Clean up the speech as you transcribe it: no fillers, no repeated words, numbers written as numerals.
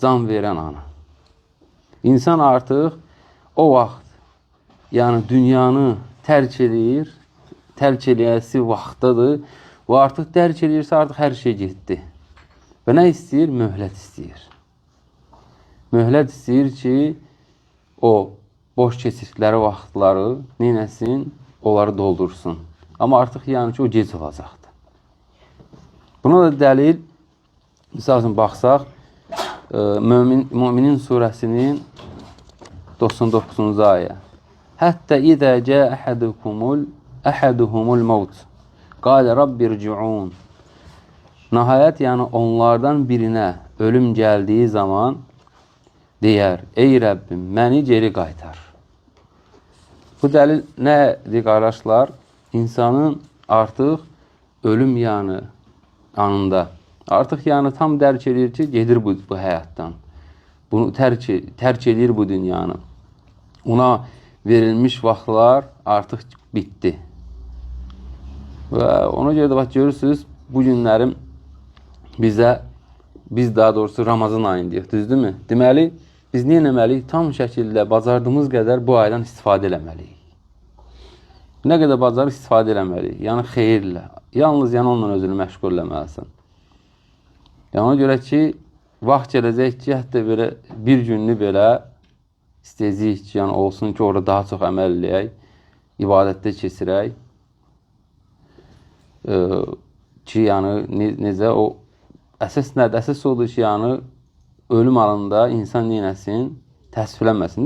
can verən ana. İnsan artıq o vaxt, yəni dünyanı tərk edir, tərk eləyəsi vaxtdadır və artıq dərk edirsə artıq hər şey getdi. Və nə istəyir? Möhlət istəyir. Möhlət istəyir ki, o boş keçirdikləri vaxtları neynəsin? Onları doldursun. Amma artıq yəni ki, o gec olacaqdır. Buna da dəlil, misal üçün baxsaq, Müminin surəsinin 99-cu ayə. Həttə idə cə əhəduhumul mevt. Qalə rabbirciun. Nəhayət, yəni onlardan birinə ölüm gəldiyi zaman deyər, ey Rəbbim, məni geri qaytar. Bu dəlil nədir, qardaşlar? İnsanın artıq ölüm yəni anında, artıq yəni tam dərk edir ki, gedir bu həyatdan. Bunu tərk edir bu dünyanı. Ona verilmiş vaxtlar artıq bitdi. Və ona görə də bax, görürsünüz, bu günlərim biz daha doğrusu Ramazan ayındayıq, düzdürmü? Deməli, biz nə etməliyik? Tam şəkildə bacardığımız qədər bu aydan istifadə eləməliyik. Nə qədər bacarıq istifadə eləməliyik? Yəni xeyirlə. Yalnız yəni onunla özünü məşğul eləməlisən. Yəni ona görə ki, vaxt gələcək ki, hətta belə bir gününü belə istəyəcəyik ki, yəni olsun ki, orada daha çox əməl eləyək, ibadətdə keçirək. Ki, yəni necə o əsas nədir? Əsas odur ki, yəni ölüm anında insan neynəsin? Təəssüflənməsin.